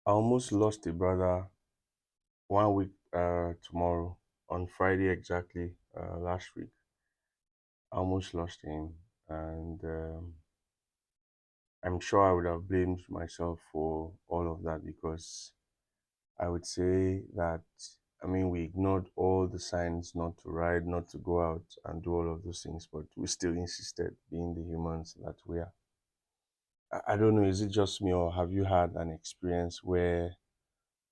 I almost lost a brother 1 week tomorrow on Friday exactly last week. I almost lost him, and I'm sure I would have blamed myself for all of that because I would say that we ignored all the signs not to ride, not to go out and do all of those things, but we still insisted, being the humans that we are. I don't know, is it just me or have you had an experience where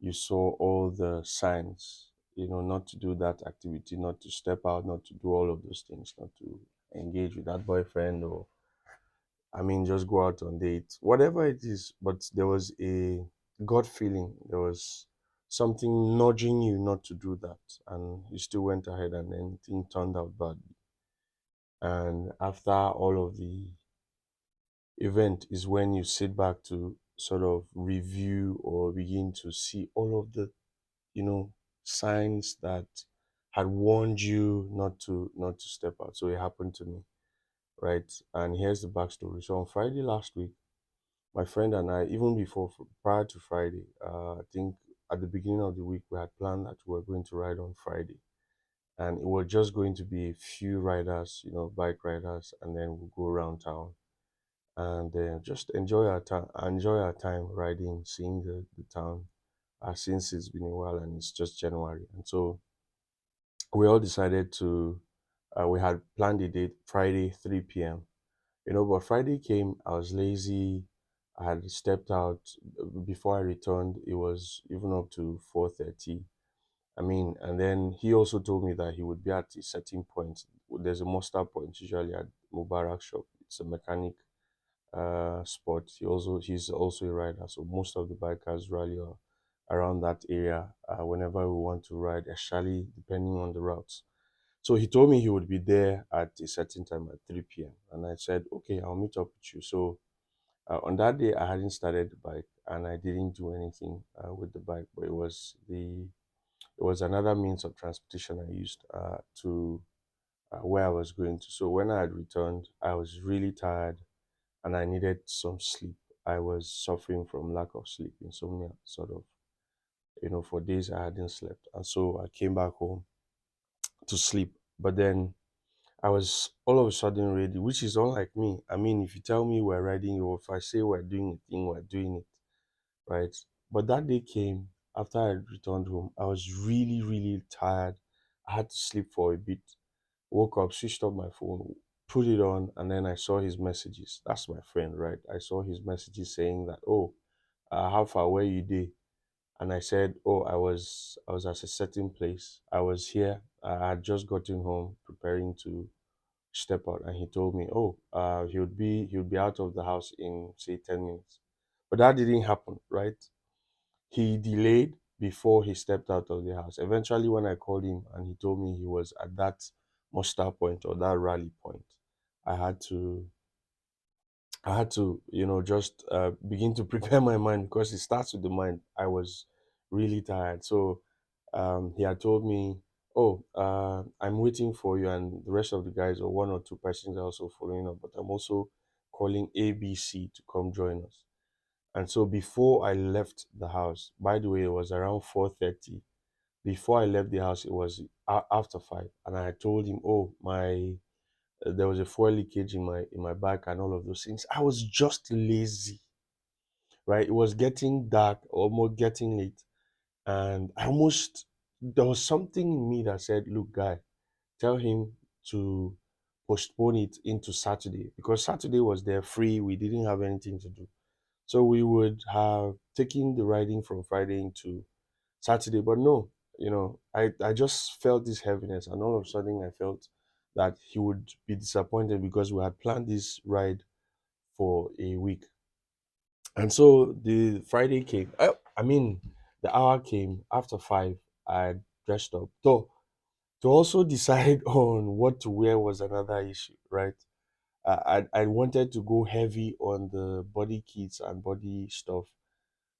you saw all the signs, not to do that activity, not to step out, not to do all of those things, not to engage with that boyfriend or, just go out on dates, whatever it is. But there was a gut feeling, there was something nudging you not to do that, and you still went ahead, and then things turned out bad. And after all of the event is when you sit back to sort of review or begin to see all of the signs that had warned you not to step out. So it happened to me, right? And here's the backstory. So on Friday last week, my friend and I, even before prior to Friday, I think at the beginning of the week we had planned that we were going to ride on Friday, and it was just going to be a few riders, bike riders, and then we'll go around town and just enjoy our time riding, seeing the town. Since it's been a while and it's just January, and so we all decided to we had planned the date Friday 3 p.m. But Friday came, I was lazy. I had stepped out. Before I returned, it was even up to 4:30. And then he also told me that he would be at a certain point. There's a muster point usually at Mubarak shop. It's a mechanic spot. He's also a rider, so most of the bikers rally around that area whenever we want to ride, especially depending on the routes. So he told me he would be there at a certain time at 3 p.m. And I said, okay, I'll meet up with you. So on that day, I hadn't started the bike and I didn't do anything with the bike, but it was another means of transportation I used to where I was going to. So when I had returned, I was really tired and I needed some sleep. I was suffering from lack of sleep, insomnia, sort of. For days I hadn't slept. And so I came back home to sleep. But then I was all of a sudden ready, which is unlike me. If you tell me we're riding, or if I say we're doing a thing, we're doing it, right? But that day came after I returned home. I was really, really tired. I had to sleep for a bit. Woke up, switched off my phone, put it on, and then I saw his messages. That's my friend, right? I saw his messages saying that, oh, how far were you day? And I said, oh, I was at a certain place. I was here. I had just gotten home, preparing to step out, and he told me, oh, he would be out of the house in say 10 minutes. But that didn't happen, right? He delayed before he stepped out of the house. Eventually, when I called him and he told me he was at that muster point or that rally point, I had to just begin to prepare my mind because it starts with the mind. I was really tired. So he had told me, oh, I'm waiting for you, and the rest of the guys, or one or two persons, are also following up, but I'm also calling ABC to come join us. And so before I left the house, by the way, it was around 4:30. Before I left the house, it was after 5, and I had told him, oh, my there was a fuel leakage in my bike and all of those things. I was just lazy, right? It was getting dark, almost getting late, and there was something in me that said, look, guy, tell him to postpone it into Saturday, because Saturday was there free. We didn't have anything to do. So we would have taken the riding from Friday into Saturday. But no, I just felt this heaviness, and all of a sudden I felt that he would be disappointed because we had planned this ride for a week. And so the Friday came. The hour came after 5. I dressed up. So to also decide on what to wear was another issue, right? I wanted to go heavy on the body kits and body stuff,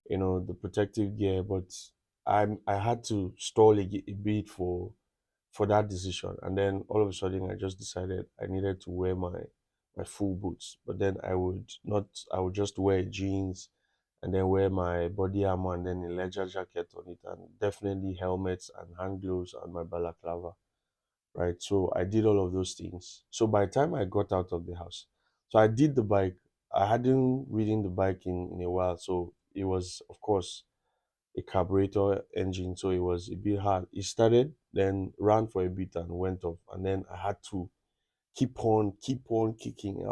the protective gear, but I had to stall a bit for that decision. And then all of a sudden I just decided I needed to wear my full boots. But then I would not I would just wear jeans and then wear my body armor and then a leather jacket on it, and definitely helmets and hand gloves and my balaclava, right? So I did all of those things. So by the time I got out of the house, so I did the bike. I hadn't ridden the bike in a while, so it was, of course, a carburetor engine, so it was a bit hard. It started, then ran for a bit and went off, and then I had to keep on kicking.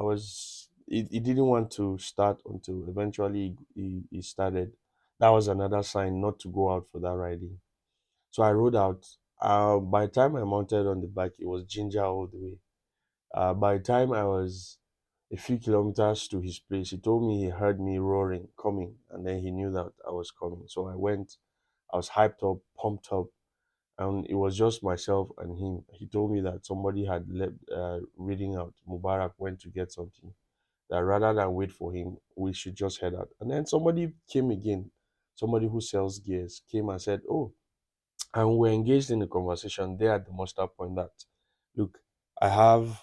It didn't want to start until eventually it started. That was another sign not to go out for that riding. So I rode out. By the time I mounted on the bike, it was ginger all the way. By the time I was a few kilometers to his place, he told me he heard me roaring, coming, and then he knew that I was coming. So I went, I was hyped up, pumped up, and it was just myself and him. He told me that somebody had left, reading out, Mubarak went to get something, that rather than wait for him, we should just head out. And then somebody came again, somebody who sells gears came and said, oh, and we were engaged in a conversation there at the muster point that, look, I have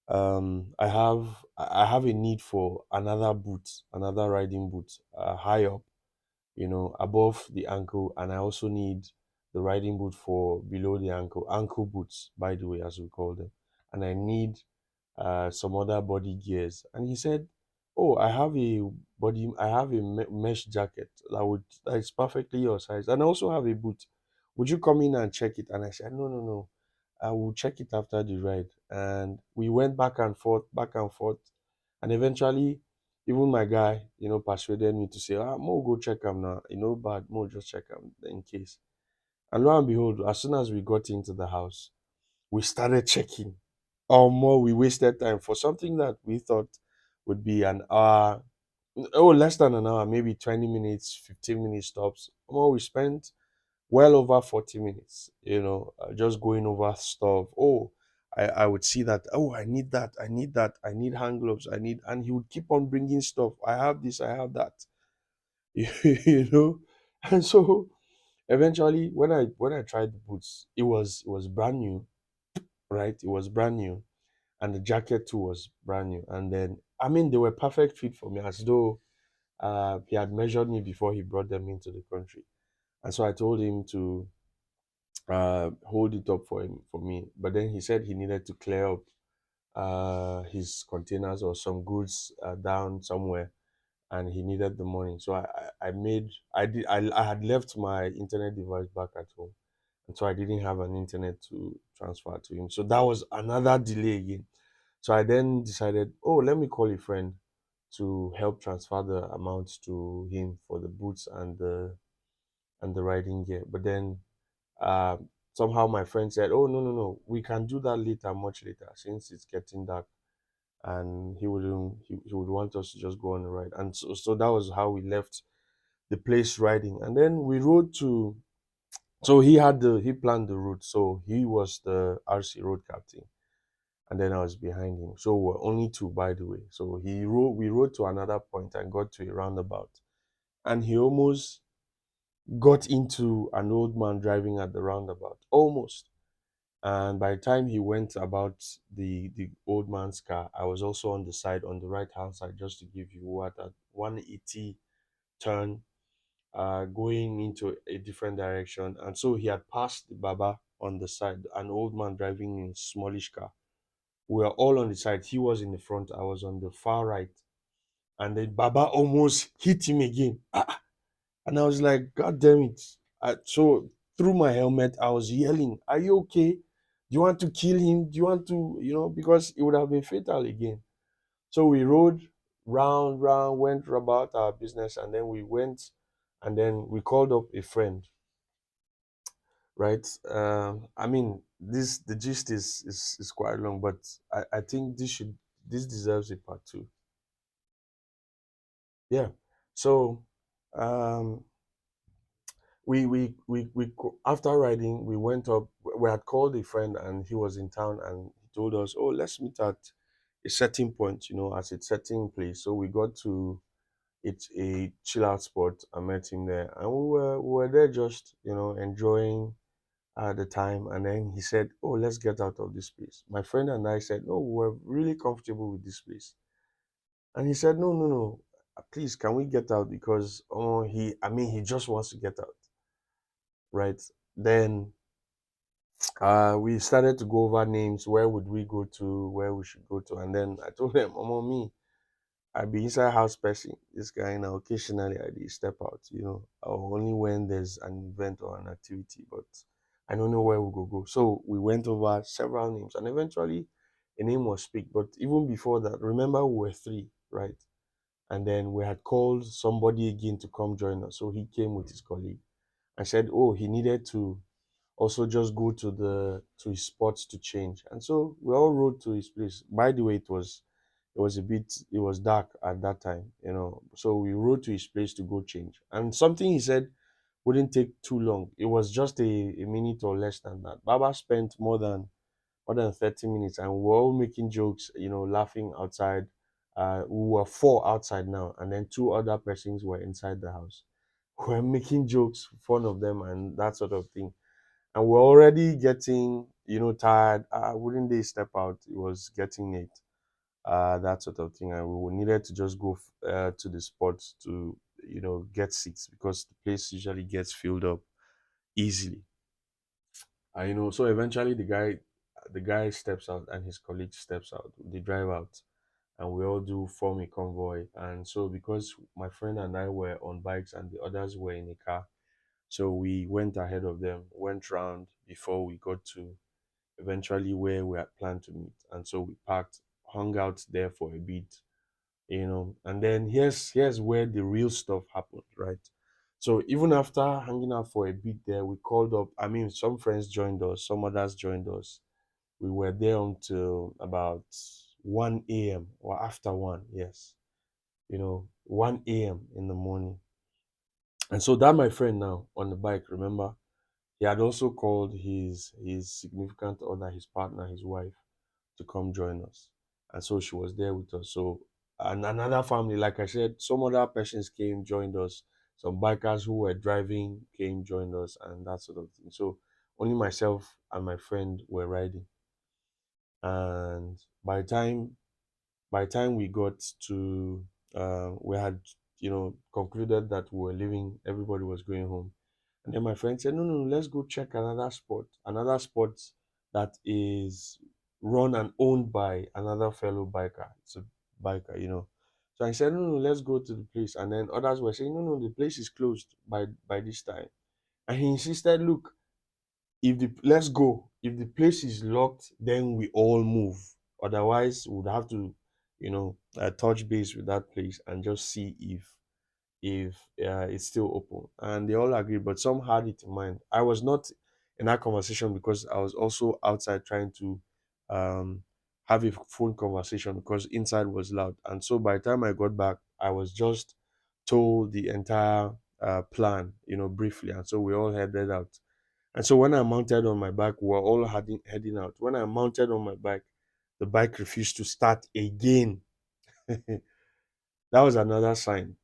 I have a need for another boot, another riding boot, high up, above the ankle, and I also need the riding boot for below the ankle boots, by the way, as we call them, and I need some other body gears. And he said, "Oh, I have a mesh jacket that is perfectly your size, and I also have a boot. Would you come in and check it?" And I said, "No, no, no. I will check it after the ride." And we went back and forth, and eventually, even my guy, persuaded me to say, "Ah, Mo, go check him now. Bad Mo, just check him in case." And lo and behold, as soon as we got into the house, we started checking. Or more, we wasted time for something that we thought would be an hour. Oh, less than an hour, maybe 20 minutes, 15 minutes tops. More, we spent well over 40 minutes, just going over stuff. Oh, I would see that. Oh, I need that. I need that. I need hand gloves. And he would keep on bringing stuff. I have this. I have that. you know, and so eventually, when I tried the boots, it was brand new, right? It was brand new, and the jacket too was brand new. And then, I mean, they were perfect fit for me, as though he had measured me before he brought them into the country. And so I told him to hold it up for me. But then he said he needed to clear up his containers or some goods down somewhere, and he needed the money. So I had left my internet device back at home, and so I didn't have an internet to transfer to him. So that was another delay again. So I then decided, oh, let me call a friend to help transfer the amount to him for the boots and the riding gear. But then uh, somehow my friend said, "Oh, no, no, no, we can do that later, much later, since it's getting dark." And he would want us to just go on a ride. And so that was how we left the place riding. And then we rode to, so he planned the route. So he was the RC road captain, and then I was behind him. So we're only two, by the way. So we rode to another point and got to a roundabout, and he almost got into an old man driving at the roundabout, almost. And by the time he went about the old man's car, I was also on the side, on the right hand side, just to give you what, at 180 turn, going into a different direction. And so he had passed the Baba on the side, an old man driving in a smallish car. We were all on the side. He was in the front. I was on the far right. And the Baba almost hit him again. And I was like, God damn it. So through my helmet, I was yelling, "Are you okay? Do you want to kill him? Do you want to, because it would have been fatal again." So we rode round, round, went about our business, and then we went, and then we called up a friend, right? I mean, the gist is quite long, but I think this deserves a part two. Yeah. So, um, after riding, we went up. We had called a friend, and he was in town, and he told us, "Oh, let's meet at a certain point, at a certain place." So we got to it's a chill out spot. I met him there, and we were there just enjoying the time. And then he said, "Oh, let's get out of this place." My friend and I said, "No, we're really comfortable with this place." And he said, "No, no, no. please, can we get out? Because oh, he just wants to get out, right? Then we started to go over names. Where would we go to? Where we should go to? And then I told them, "Mama, me, I be inside house person. This guy now occasionally I do step out, or only when there's an event or an activity, but I don't know where we go. So we went over several names and eventually a name was picked. But even before that, remember we were three, right? And then we had called somebody again to come join us. So he came with his colleague and said, oh, he needed to also just go to his spots to change. And so we all rode to his place. By the way, it was dark at that time, so we rode to his place to go change. And something he said wouldn't take too long. It was just a minute or less than that. Baba spent more than 30 minutes and we were all making jokes, laughing outside. We were four outside now, and then two other persons were inside the house. We were making jokes, fun of them, and that sort of thing. And we're already getting, tired. Wouldn't they step out? It was getting late, that sort of thing. And we needed to just go to the spot to, get seats because the place usually gets filled up easily. So eventually the guy steps out and his colleague steps out. They drive out and we all do form a convoy. And so because my friend and I were on bikes and the others were in a car, so we went ahead of them, went round before we got to eventually where we had planned to meet. And so we parked, hung out there for a bit, and then here's where the real stuff happened, right? So even after hanging out for a bit there, we called up. I mean, some friends joined us, some others joined us. We were there until about 1 a.m. or after 1, yes, 1 a.m. in the morning. And so that my friend now on the bike, remember, he had also called his significant other, his partner, his wife, to come join us. And so she was there with us. So, and another family, like I said, some other persons came, joined us. Some bikers who were driving came, joined us, and that sort of thing. So only myself and my friend were riding. And by the time we got to, we had, concluded that we were leaving, everybody was going home. And then my friend said, no, no, no, let's go check another spot that is run and owned by another fellow biker. It's a biker. So I said, no, no, let's go to the place. And then others were saying, no, no, the place is closed by this time. And he insisted, look, let's go. If the place is locked, then we all move. Otherwise, we would have to, touch base with that place and just see if it's still open. And they all agreed, but some had it in mind. I was not in that conversation because I was also outside trying to um, have a phone conversation because inside was loud. And so by the time I got back, I was just told the entire plan, briefly. And so we all headed out. And so when I mounted on my bike, we were all heading out. When I mounted on my bike, the bike refused to start again. That was another sign.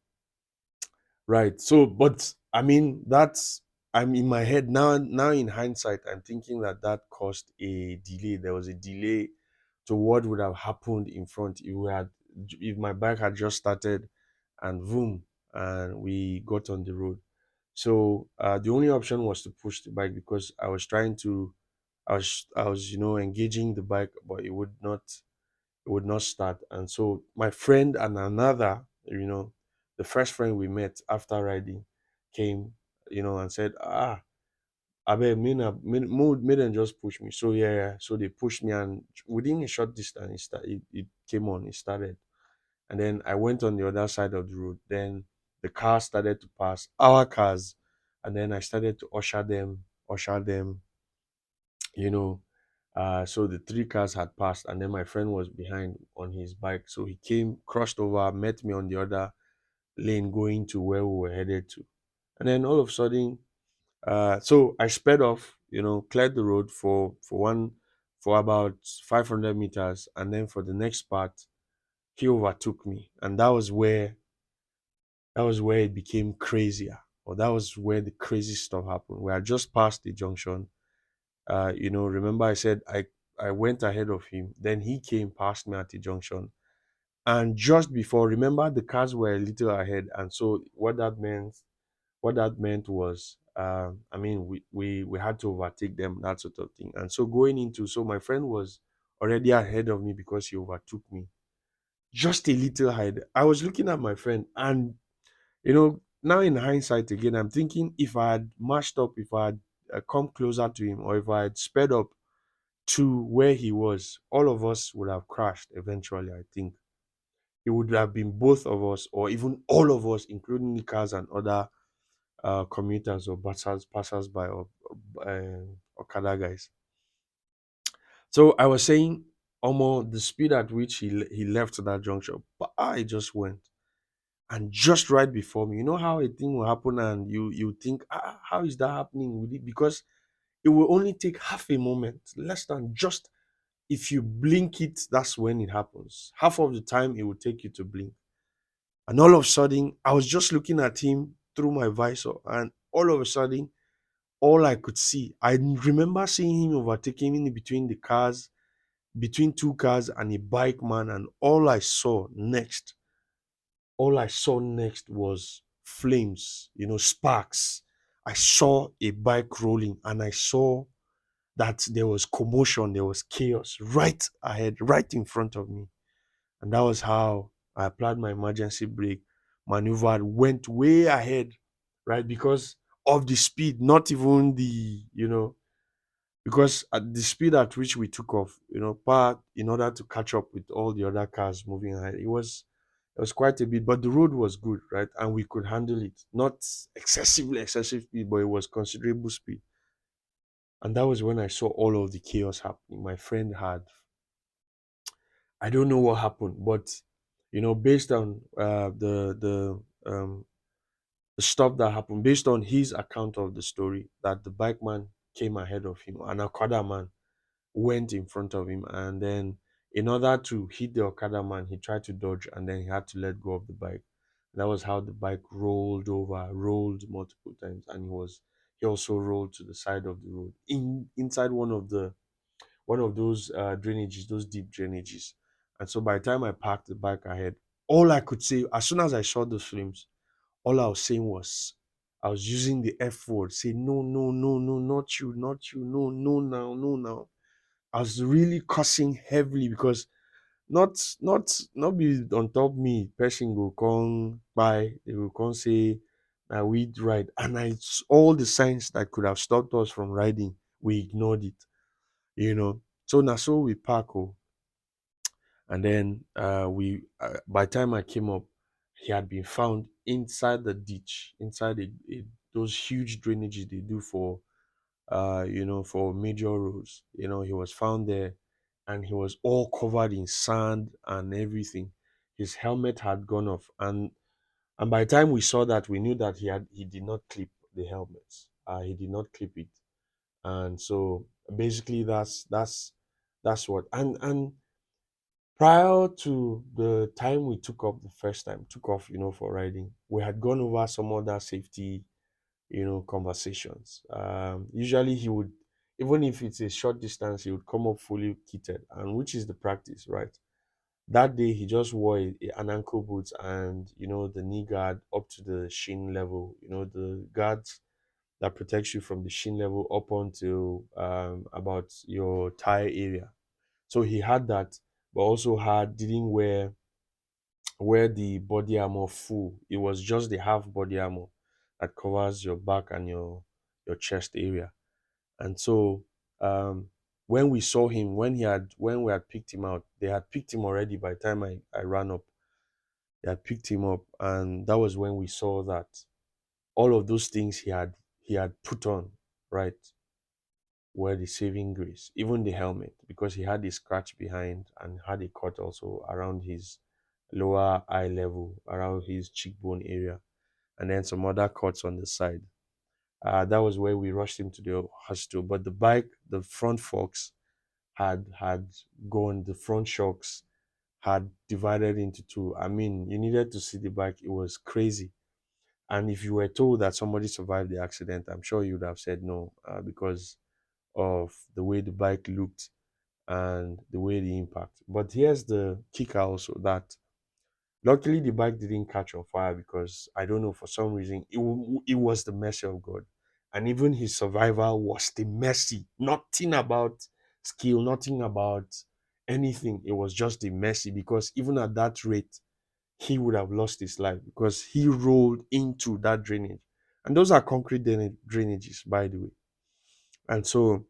Right. So, but I mean, I'm in my head now. Now, in hindsight, I'm thinking that caused a delay. There was a delay to what would have happened in front if my bike had just started and boom, and we got on the road. So, the only option was to push the bike because I was engaging the bike, but it would not start. And so my friend and another, the first friend we met after riding came, and said, I bet made them just push me. So yeah, yeah. So they pushed me, and within a short distance, it came on, it started. And then I went on the other side of the road. Then the car started to pass our cars, and then I started to usher them, you know. So the three cars had passed, and then my friend was behind on his bike. So he came, crossed over, met me on the other lane, going to where we were headed to. And then all of a sudden, so I sped off, cleared the road for about 500 meters, and then for the next part, he overtook me, and that was where it became crazier, or that was where the crazy stuff happened. We had just passed the junction. Remember I said I went ahead of him. Then he came past me at the junction, And just before, remember the cars were a little ahead, and so what that meant was, I mean, we had to overtake them, that sort of thing. And so going into, so my friend was already ahead of me because he overtook me just a little ahead. I was looking at my friend, and now in hindsight again, I'm thinking if I had mashed up, if I had come closer to him, or if I had sped up to where he was, all of us would have crashed eventually. I think it would have been both of us, or even all of us, including the cars and other commuters or passers by, or Okada guys. So I was saying, almost the speed at which he left that junction, but I just went, and just right before me, you know how a thing will happen, and you think, how is that happening with it? Because it will only take half a moment, less than just if you blink it, that's when it happens. Half of the time it will take you to blink. And all of a sudden, I was just looking at him through my visor, and all of a sudden, all I could see, I remember seeing him overtaking in between the cars, between two cars and a bike man, and all I saw next was flames, sparks. I saw a bike rolling, and I saw that there was commotion, there was chaos right ahead, right in front of me. And that was how I applied my emergency brake, maneuvered, went way ahead, right? Because of the speed, not even because at the speed at which we took off, part in order to catch up with all the other cars moving ahead, it was quite a bit, but the road was good, right? And we could handle it. Not excessive speed, but it was considerable speed. And that was when I saw all of the chaos happening. My friend had, I don't know what happened, but based on the stuff that happened, based on his account of the story, that the bike man came ahead of him, an Okada man went in front of him, and then in order to hit the Okada man, he tried to dodge, and then he had to let go of the bike. That was how the bike rolled multiple times, and he also rolled to the side of the road, inside one of those drainages, those deep drainages. And so by the time I parked the bike ahead, all I could say, as soon as I saw those flames, all I was saying was, I was using the F word, say, no, no, no, no, not you, no, no, now, no, now. I was really cussing heavily because not be on top me, person go come by, they will come say, now we ride. And all the signs that could have stopped us from riding, we ignored it, you know. So now, so we park, and then by the time I came up, he had been found inside the ditch, inside those huge drainages they do for major roads. He was found there, and he was all covered in sand and everything. His helmet had gone off, and by the time we saw that, we knew that he did not clip the helmet. He did not clip it, and so basically that's what. And prior to the time we took off the first time, took off, for riding, we had gone over some other safety, conversations. Usually he would, even if it's a short distance, he would come up fully kitted, and which is the practice, right? That day he just wore an ankle boots and the knee guard up to the shin level, the guards that protects you from the shin level up onto about your thigh area. So he had that, but also didn't wear the body armor full. It was just the half body armor that covers your back and your chest area. And so when we saw him, when we had picked him out, they had picked him already by the time I ran up. They had picked him up, and that was when we saw that all of those things he had put on, right, were the saving grace. Even the helmet, because he had a scratch behind and had a cut also around his lower eye level, around his cheekbone area, and then some other cuts on the side. That was where we rushed him to the hospital. But the bike, the front forks had gone. The front shocks had divided into two. I mean, you needed to see the bike. It was crazy. And if you were told that somebody survived the accident, I'm sure you would have said no, because of the way the bike looked and the way the impact. But here's the kicker also, that Luckily, the bike didn't catch on fire because I don't know, for some reason, it was the mercy of God. And even his survival was the mercy. Nothing about skill, nothing about anything. It was just the mercy, because even at that rate, he would have lost his life because he rolled into that drainage. And those are concrete drainages, by the way. And so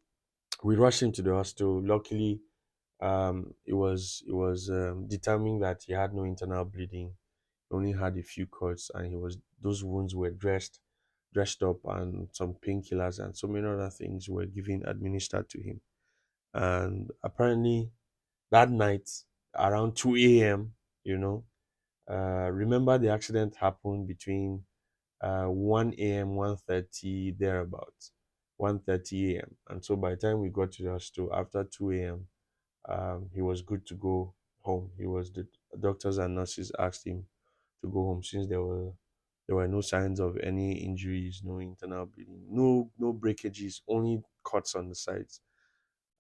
we rushed him to the hospital. Luckily, it was determined that he had no internal bleeding. He only had a few cuts, and those wounds were dressed up, and some painkillers and so many other things were given administered to him. And apparently that night around 2 a.m., you know, remember the accident happened between 1 a.m., 1:30 thereabouts, 1:30 a.m. And so by the time we got to the hospital after 2 a.m., he was good to go home. The doctors and nurses asked him to go home, since there were no signs of any injuries, no internal bleeding, no breakages, only cuts on the sides.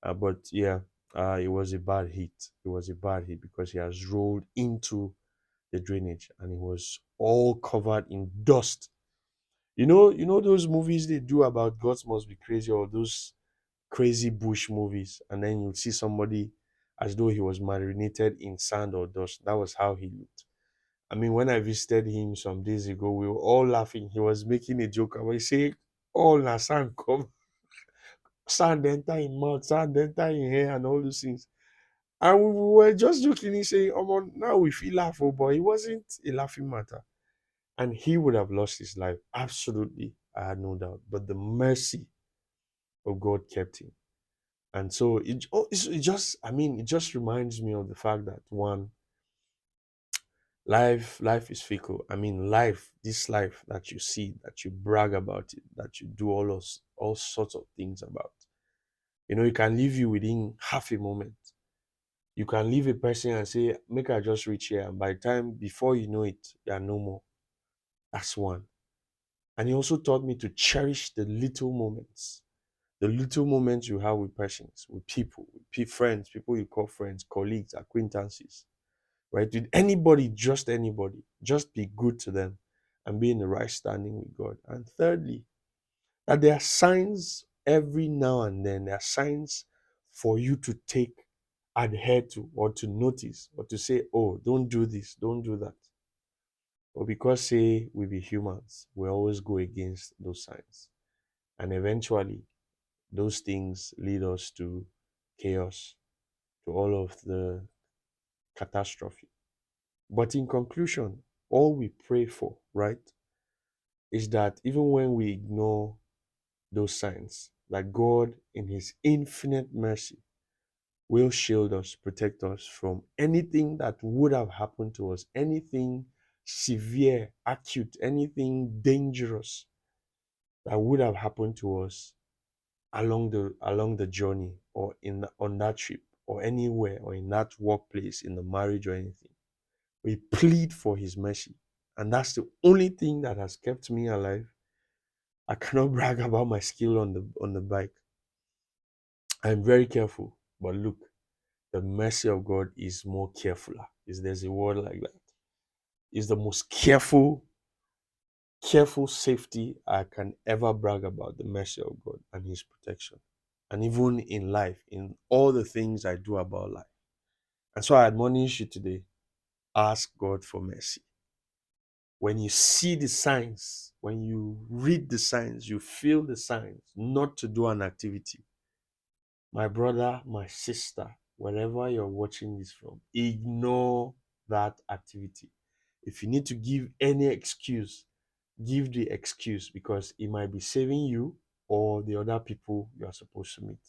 But yeah, it was a bad hit. It was a bad hit because he has rolled into the drainage and it was all covered in dust. You know those movies they do about gods must be crazy, or those crazy bush movies, and then you'll see somebody as though he was marinated in sand or dust. That was how he looked. I mean, when I visited him some days ago, we were all laughing. He was making a joke about, he say, "All na sand come, sand enter in mouth, sand enter in hair, and all those things." And we were just jokingly saying, "Oh, man, now we feel laugh, oh boy." It wasn't a laughing matter, and he would have lost his life. Absolutely, I had no doubt. But the mercy of God kept him. And so it just, I mean, it just reminds me of the fact that, one, life is fickle. I mean, this life that you see, that you brag about it, that you do all sorts of things about. It can leave you within half a moment. You can leave a person and say, "Make I just reach here," and by the time before you know it, you are no more. That's one. And he also taught me to cherish the little moments you have with persons, with people, with friends, people you call friends, colleagues, acquaintances, right? With anybody, just be good to them and be in the right standing with God. And thirdly, that there are signs every now and then, there are signs for you to take, adhere to, or to notice, or to say, "Oh, don't do this, don't do that." But because, say, we be humans, we always go against those signs. And eventually, those things lead us to chaos, to all of the catastrophe. But in conclusion, all we pray for, right, is that even when we ignore those signs, that God, in His infinite mercy, will shield us, protect us from anything that would have happened to us, anything severe, acute, anything dangerous that would have happened to us along the journey, or on that trip, or anywhere, or in that workplace, in the marriage, or anything. We plead for His mercy, and that's the only thing that has kept me alive. I cannot brag about my skill on the bike. I'm very careful, but look, the mercy of God is more carefuler. Is There's a word like that? Is the most careful safety I can ever brag about, the mercy of God and His protection. And even in life, in all the things I do about life. And so I admonish you today, ask God for mercy. When you see the signs, when you read the signs, you feel the signs not to do an activity, my brother, my sister, wherever you're watching this from, ignore that activity. If you need to give any excuse, give the excuse, because it might be saving you or the other people you are supposed to meet.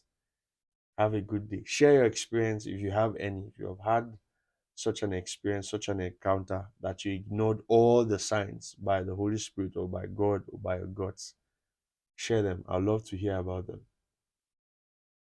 Have a good day. Share your experience if you have any. If you have had such an experience, such an encounter that you ignored all the signs by the Holy Spirit or by God or by your gods, share them. I'd love to hear about them.